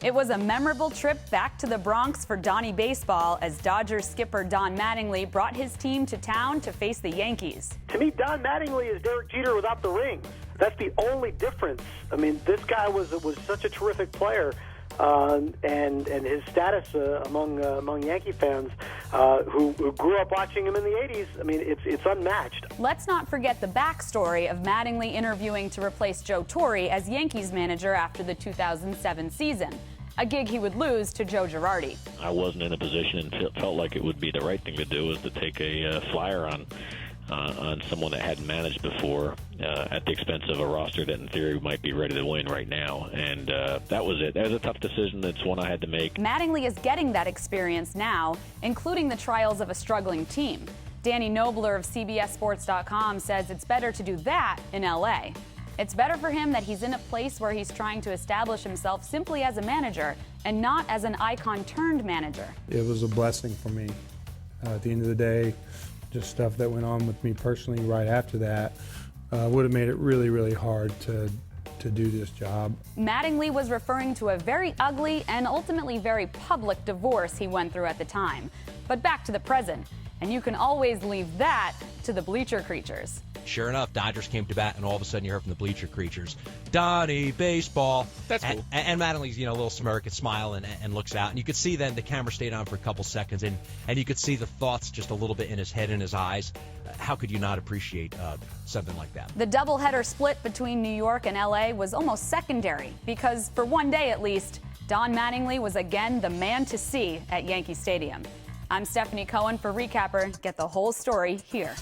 It was a memorable trip back to the Bronx for Donnie baseball as Dodgers skipper Don Mattingly brought his team to town to face the Yankees. To me, Don Mattingly is Derek Jeter without the rings. That's the only difference. I mean, this guy was such a terrific player, and his status among Yankee fans who grew up watching him in the 80s, I mean, it's unmatched. Let's not forget the backstory of Mattingly interviewing to replace Joe Torre as Yankees manager after the 2007 season, a gig he would lose to Joe Girardi. I wasn't in a position and felt like it would be the right thing to do, was to take a flyer on someone that hadn't managed before at the expense of a roster that in theory might be ready to win right now. And that was it. That was a tough decision. It's one I had to make. Mattingly is getting that experience now, including the trials of a struggling team. Danny Nobler of CBSSports.com says it's better to do that in L.A. It's better for him that he's in a place where he's trying to establish himself simply as a manager and not as an icon-turned manager. It was a blessing for me. At the end of the day, just stuff that went on with me personally right after that would have made it really, really hard to do this job. Mattingly was referring to a very ugly and ultimately very public divorce he went through at the time. But back to the present, and you can always leave that to the bleacher creatures. Sure enough, Dodgers came to bat, and all of a sudden you heard from the bleacher creatures, Donnie, baseball. That's cool. And Mattingly's, a little smirk and smile and looks out. And you could see then the camera stayed on for a couple seconds, and you could see the thoughts just a little bit in his head and his eyes. How could you not appreciate something like that? The doubleheader split between New York and L.A. was almost secondary because, for one day at least, Don Mattingly was again the man to see at Yankee Stadium. I'm Stephanie Cohen for Recapr. Get the whole story here.